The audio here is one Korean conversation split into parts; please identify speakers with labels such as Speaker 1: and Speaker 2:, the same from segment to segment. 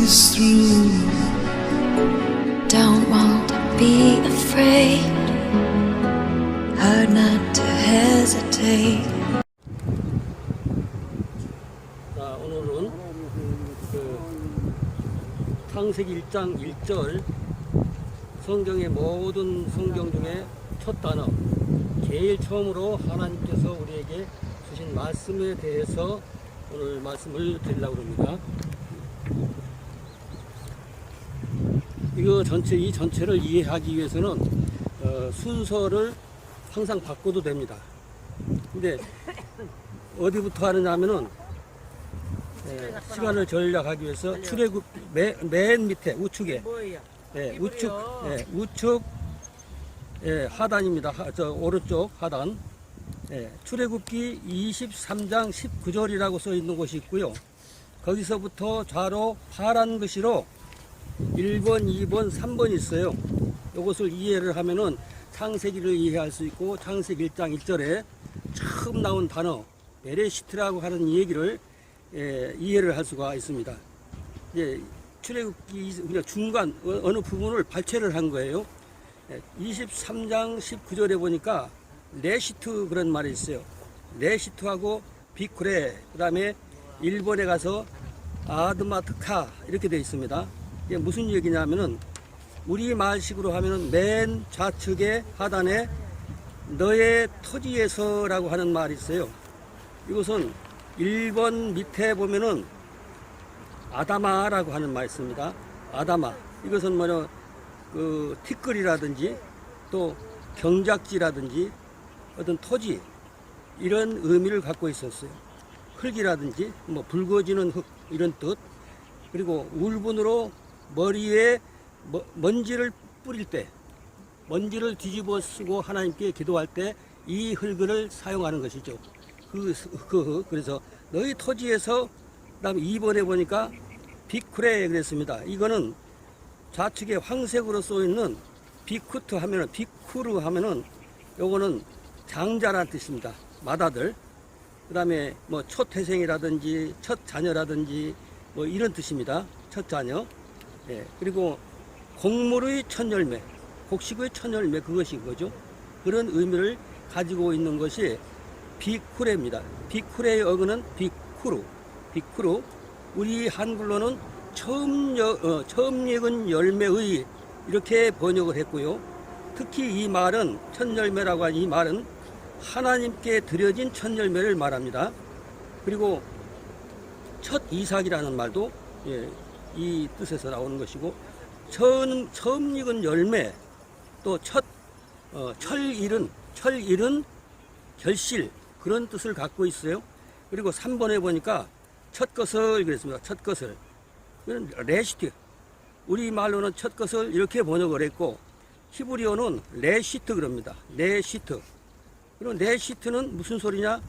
Speaker 1: is through. Don't want to be afraid. Hard not to hesitate.
Speaker 2: 자, 오늘은 창세기 1장 1절 성경의 모든 성경 중에 첫 단어, 제일 처음으로 하나님께서 우리에게 주신 말씀에 대해서 오늘 말씀을 드리려고 합니다. 이 전체를 이해하기 위해서는 순서를 항상 바꿔도 됩니다. 근데 어디부터 하느냐면은 시간을 절약하기 위해서 출애굽 맨 밑에 우측에 우측 하단입니다. 저 오른쪽 하단 출애굽기 23장 19절이라고 써 있는 곳이 있고요. 거기서부터 좌로 파란 글씨로 1번, 2번, 3번이 있어요. 이것을 이해를 하면은 창세기를 이해할 수 있고, 창세기 1장 1절에 처음 나온 단어 베레시트라고 하는 얘기를 이해를 할 수가 있습니다. 출애굽기 그냥 중간 어느 부분을 발췌를 한 거예요. 23장 19절에 보니까 레시트 그런 말이 있어요. 레시트하고 비쿠레, 그 다음에 일본에 가서 아드마트카 이렇게 되어 있습니다. 이게 무슨 얘기냐면은 우리 말식으로 하면은 맨 좌측에 하단에 너의 토지에서라고 하는 말이 있어요. 이것은 1번 밑에 보면은 아다마라고 하는 말이 있습니다. 아다마. 이것은 뭐냐, 티끌이라든지 또 경작지라든지 어떤 토지, 이런 의미를 갖고 있었어요. 흙이라든지 뭐 붉어지는 흙, 이런 뜻. 그리고 울분으로 머리에 먼지를 뿌릴 때, 먼지를 뒤집어 쓰고 하나님께 기도할 때 이 흙을 사용하는 것이죠. 그래서 너희 토지에서, 그다음에 2번에 보니까 비쿠레 그랬습니다. 이거는 좌측에 황색으로 써 있는 비쿠트 하면은, 비쿠르 하면은 요거는 장자라는 뜻입니다. 맏아들. 그 다음에 뭐 첫 태생이라든지 첫 자녀라든지 뭐 이런 뜻입니다. 첫 자녀. 그리고 곡물의 첫 열매, 곡식의 첫 열매, 그것이 그거죠. 그런 의미를 가지고 있는 것이 비쿠레입니다. 비쿠레의 어근은 비쿠르. 우리 한글로는 처음 익은 열매의, 이렇게 번역을 했고요. 특히 이 말은, 첫 열매라고 하는 이 말은 하나님께 드려진 첫 열매를 말합니다. 그리고 첫 이삭이라는 말도 이 뜻에서 나오는 것이고, 처음 익은 열매, 또 철 잃은 결실, 그런 뜻을 갖고 있어요. 그리고 3번에 보니까 첫 것을 그랬습니다. 첫 것을. 이건 레시트. 우리 말로는 첫 것을 이렇게 번역을 했고, 히브리어는 레시트 그럽니다. 레시트. 그럼 레시트는 무슨 소리냐?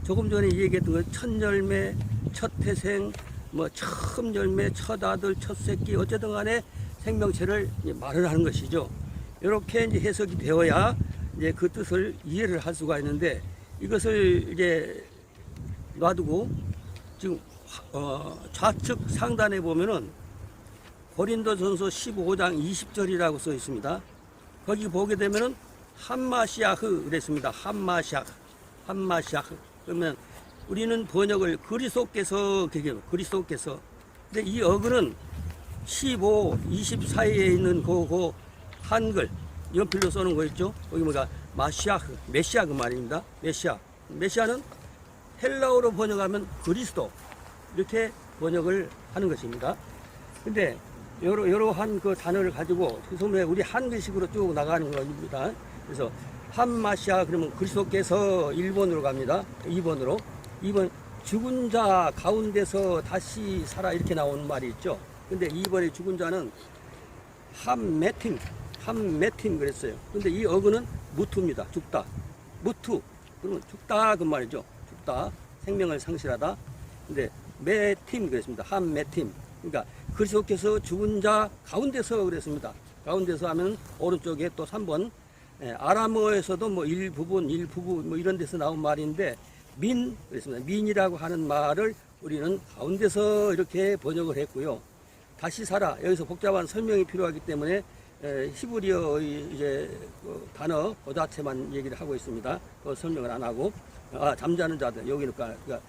Speaker 2: 조금 전에 얘기했던 것, 첫 열매, 첫 태생, 뭐 처음 열매, 첫 아들, 첫 새끼, 어쨌든 간에 생명체를 말을 하는 것이죠. 이렇게 이제 해석이 되어야 이제 그 뜻을 이해를 할 수가 있는데, 이것을 이제 놔두고 지금 좌측 상단에 보면은 고린도전서 15장 20절이라고 써 있습니다. 거기 보게 되면은 함마시아흐 그랬습니다. 함마시아흐. 그러면 우리는 번역을 그리스도께서. 근데 이 어근은 15, 24에 있는 그 한글 연필로 써놓은 거 있죠. 거기 뭐가 마시아흐, 메시아 그 말입니다. 메시아는 헬라어로 번역하면 그리스도, 이렇게 번역을 하는 것입니다. 근데 여러한 그 단어를 가지고 소문에 우리 한글식으로 쭉 나가는 겁니다. 그래서 함마시아 그러면 그리스도께서 1번으로 갑니다. 2번 죽은 자 가운데서 다시 살아, 이렇게 나오는 말이 있죠. 근데 2번의 죽은 자는 함메팀 그랬어요. 근데 이 어근은 무투입니다. 죽다. 무투. 그러면 죽다 그 말이죠. 죽다. 생명을 상실하다. 근데 메팀 그랬습니다. 함메팀. 그러니까 그리스도께서 죽은 자 가운데서 그랬습니다. 가운데서 하면 오른쪽에 또 3번. 아람어에서도 뭐 일부분 뭐 이런 데서 나온 말인데, 그랬습니다. 민이라고 하는 말을 우리는 가운데서 이렇게 번역을 했고요. 다시 살아. 여기서 복잡한 설명이 필요하기 때문에 히브리어의 이제 그 단어 그 자체만 얘기를 하고 있습니다. 그 설명을 안 하고 잠자는 자들 여기는 그러니까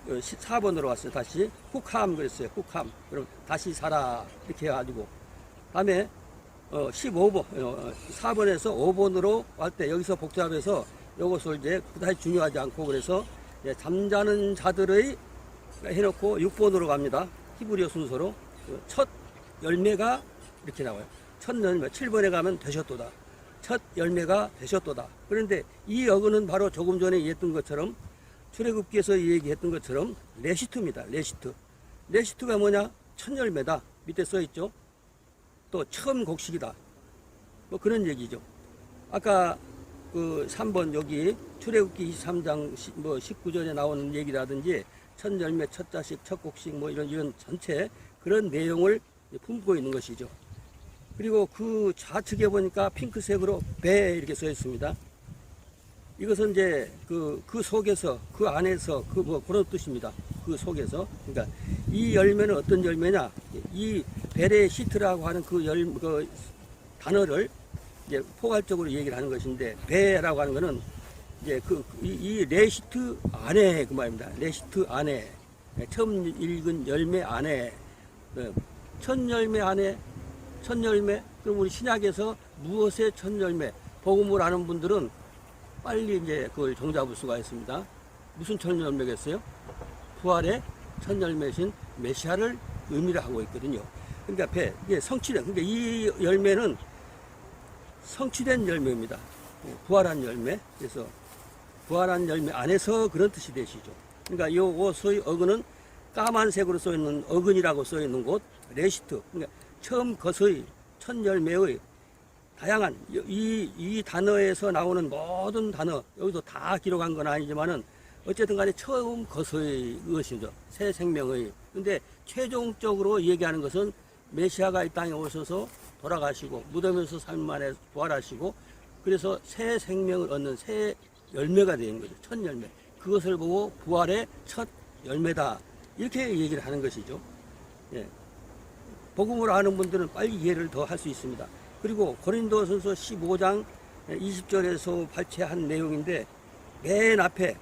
Speaker 2: 4번으로 왔어요. 다시 훅함 그랬어요. 훅함. 그럼 다시 살아 이렇게 해가지고 다음에 15번 4번에서 5번으로 갈 때 여기서 복잡해서 이것을 이제 그다지 중요하지 않고 그래서 잠자는 자들의 해놓고 6번으로 갑니다. 히브리어 순서로 첫 열매가 이렇게 나와요. 첫 열매 7번에 가면 되셨도다. 첫 열매가 되셨도다. 그런데 이 어근은 바로 조금 전에 얘기했던 것처럼 출애굽기에서 얘기했던 것처럼 레시트입니다. 레시트. 레시트가 뭐냐? 첫 열매다. 밑에 써 있죠. 또 처음 곡식이다. 뭐 그런 얘기죠. 아까 그 3번 여기 출애굽기 23장 19절에 나오는 얘기라든지 첫 열매, 첫 자식, 첫 곡식 뭐 이런 전체 그런 내용을 품고 있는 것이죠. 그리고 그 좌측에 보니까 핑크색으로 배 이렇게 써 있습니다. 이것은 이제 그 속에서 그 안에서 그 뭐 그런 뜻입니다. 그 속에서 그러니까 이 열매는 어떤 열매냐? 이 베레시트라고 하는 그 단어를 이제 포괄적으로 얘기를 하는 것인데 배라고 하는 것은 이제 이 레시트 안에 그 말입니다. 레시트 안에 처음 읽은 열매 안에 첫 열매 안에 첫 열매 그럼 우리 신약에서 무엇의 첫 열매 복음을 아는 분들은 빨리 이제 그걸 종잡을 수가 있습니다. 무슨 첫 열매겠어요? 부활의 첫 열매신 메시아를 의미를 하고 있거든요. 그러니까 이게 성취된 그러니까 이 열매는 성취된 열매입니다. 부활한 열매. 그래서 부활한 열매 안에서 그런 뜻이 되시죠. 그러니까 요 소위 어근은 까만색으로 써 있는 어근이라고 써 있는 곳 레시트. 그러니까 처음 것의 첫 열매의 다양한 이 단어에서 나오는 모든 단어 여기도 다 기록한 건 아니지만은 어쨌든 간에 처음 것의 것이죠. 새 생명의. 근데 최종적으로 얘기하는 것은 메시아가 이 땅에 오셔서 돌아가시고 무덤에서 3일 만에 부활하시고 그래서 새 생명을 얻는 새 열매가 되는 거죠. 첫 열매. 그것을 보고 부활의 첫 열매다. 이렇게 얘기를 하는 것이죠. 예. 복음을 아는 분들은 빨리 이해를 더 할 수 있습니다. 그리고 고린도전서 15장 20절에서 발췌한 내용인데 맨 앞에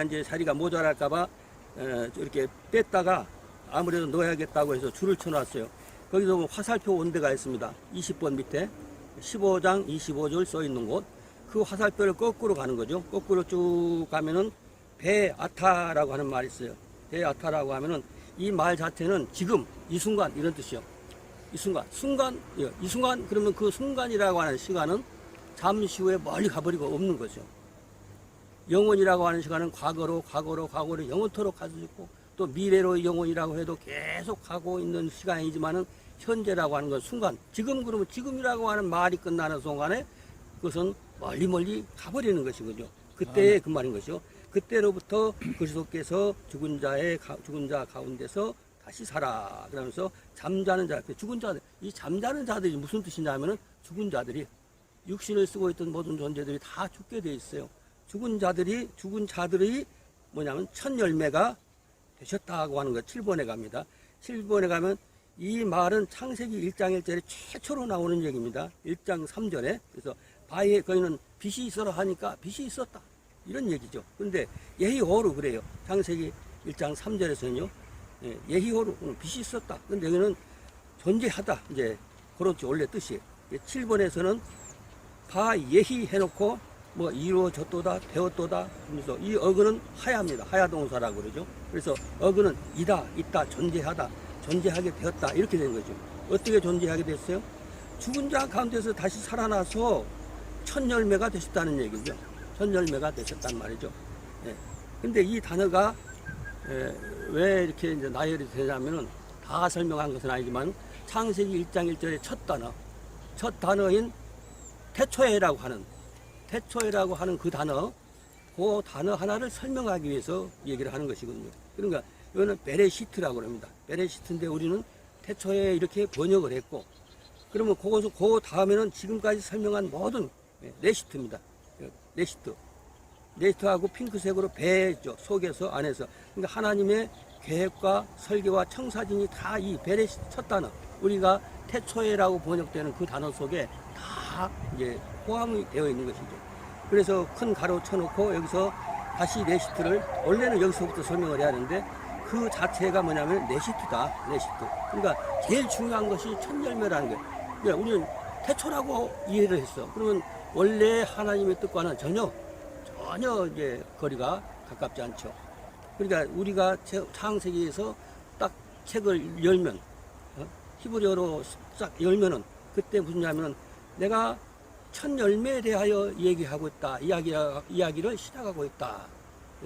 Speaker 2: 이제 자리가 모자랄까봐 이렇게 뺐다가 아무래도 넣어야겠다고 해서 줄을 쳐놨어요. 거기서 보면 화살표 온데가 있습니다. 20번 밑에 15장 25절 써 있는 곳. 그 화살표를 거꾸로 가는 거죠. 거꾸로 쭉 가면은 베아타라고 하는 말이 있어요. 베아타라고 하면은 이 말 자체는 지금 이 순간 이런 뜻이요. 이 순간 그러면 그 순간이라고 하는 시간은 잠시 후에 멀리 가버리고 없는 거죠. 영원이라고 하는 시간은 과거로 영원토록 갈 수 있고 또 미래로 영원이라고 해도 계속 가고 있는 시간이지만은 현재라고 하는 건 순간. 지금 그러면 지금이라고 하는 말이 끝나는 순간에 그것은 멀리 가버리는 것이거든요. 그때의 그 말인 것이요. 그때로부터 그리스도께서 죽은 자 가운데서 다시 살아. 그러면서 잠자는 자, 죽은 자들. 이 잠자는 자들이 무슨 뜻이냐면은 죽은 자들이 육신을 쓰고 있던 모든 존재들이 다 죽게 돼 있어요. 죽은 자들이 뭐냐면 첫 열매가 되셨다고 하는 것 7번에 갑니다. 7번에 가면 이 말은 창세기 1장 1절에 최초로 나오는 얘기입니다. 1장 3절에. 그래서 바위에 거기는 빛이 있어라 하니까 빛이 있었다. 이런 얘기죠. 그런데 예히호로 그래요. 창세기 1장 3절에서는요. 예히호로 빛이 있었다. 근데 여기는 존재하다. 이제 그렇죠. 원래 뜻이. 7번에서는 바 예히 해놓고 뭐 이루어졌도다 되었도다 하면서 이 어근은 하야입니다. 하야 동사라고 그러죠. 그래서 어근은 있다 존재하다 존재하게 되었다 이렇게 된 거죠. 어떻게 존재하게 됐어요? 죽은 자 가운데서 다시 살아나서 첫 열매가 되셨다는 얘기죠. 첫 열매가 되셨단 말이죠. 근데 이 단어가 왜 이렇게 이제 나열이 되냐면은 다 설명한 것은 아니지만 창세기 1장 1절의 첫 단어인 태초에라고 하는 그 단어 하나를 설명하기 위해서 얘기를 하는 것이거든요. 그러니까 이거는 베레시트라고 합니다. 베레시트인데 우리는 태초에 이렇게 번역을 했고, 그러면 그 다음에는 지금까지 설명한 모든 레시트입니다. 레시트하고 핑크색으로 배죠. 속에서 안에서. 그러니까 하나님의 계획과 설계와 청사진이 다 이 베레시 첫 단어, 우리가 태초에라고 번역되는 그 단어 속에 다 이제 포함이 되어 있는 것이죠. 그래서 큰 가로 쳐놓고 여기서 다시 레시트를, 원래는 여기서부터 설명을 해야 하는데 그 자체가 뭐냐면 레시트다, 레시트. 그러니까 제일 중요한 것이 첫 열매라는 거예요. 그러니까 우리는 태초라고 이해를 했어. 그러면 원래 하나님의 뜻과는 전혀 이제 거리가 가깝지 않죠. 그러니까 우리가 창세기에서 딱 책을 열면, 히브리어로 싹 열면은 그때 무슨 하면은 내가 첫 열매에 대하여 얘기하고 있다, 이야기를 시작하고 있다.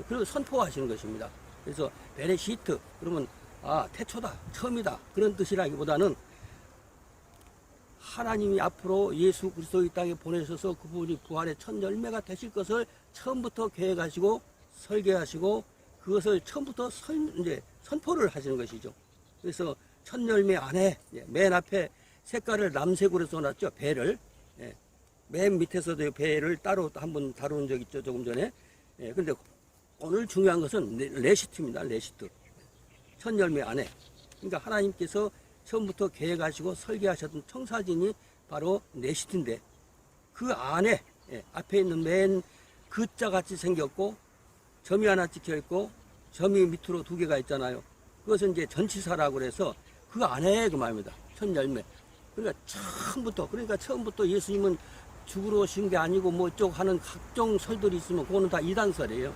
Speaker 2: 그리고 선포하시는 것입니다. 그래서 베레시트 그러면 태초다, 처음이다 그런 뜻이라기보다는 하나님이 앞으로 예수 그리스도 이 땅에 보내셔서 그분이 부활의 첫 열매가 되실 것을 처음부터 계획하시고 설계하시고 그것을 처음부터 이제 선포를 하시는 것이죠. 그래서 첫 열매 안에 맨 앞에 색깔을 남색으로 써놨죠. 배를. 맨 밑에서도 배를 따로 한번 다룬 적 있죠. 조금 전에. 근데 오늘 중요한 것은 레시트입니다. 레시트. 첫 열매 안에. 그러니까 하나님께서 처음부터 계획하시고 설계하셨던 청사진이 바로 레시트인데 그 안에 앞에 있는 맨 그자 같이 생겼고 점이 하나 찍혀 있고 점이 밑으로 두 개가 있잖아요. 그것은 이제 전치사라고 그래서 그 안에 그 말입니다. 첫 열매. 그러니까 처음부터 예수님은 죽으러 오신 게 아니고 뭐 쪽 하는 각종 설들이 있으면 그거는 다 이단설이에요.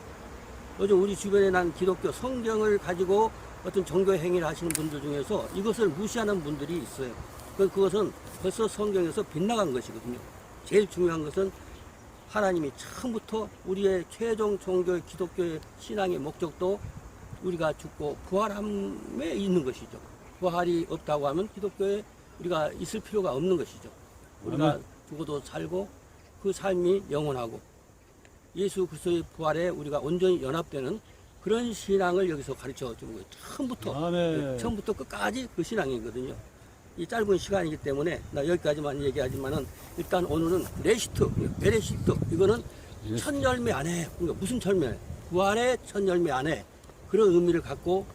Speaker 2: 요즘 우리 주변에 난 기독교 성경을 가지고 어떤 종교 행위를 하시는 분들 중에서 이것을 무시하는 분들이 있어요. 그것은 벌써 성경에서 빗나간 것이거든요. 제일 중요한 것은 하나님이 처음부터 우리의 최종 종교의 기독교의 신앙의 목적도 우리가 죽고 부활함에 있는 것이죠. 부활이 없다고 하면 기독교에 우리가 있을 필요가 없는 것이죠. 우리가 죽어도 살고 그 삶이 영원하고 예수 그리스도의 부활에 우리가 온전히 연합되는 그런 신앙을 여기서 가르쳐 주는 거예요. 처음부터 끝까지 그 신앙이거든요. 이 짧은 시간이기 때문에 나 여기까지만 얘기하지만은 일단 오늘은 레시트, 베레시트 이거는 첫 열매 안에, 그러니까 무슨 열매? 부활의 첫 열매 안에 그런 의미를 갖고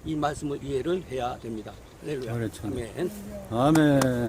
Speaker 2: 이 말씀을 이해를 해야 됩니다. 할렐루야. 아멘.
Speaker 3: 아멘.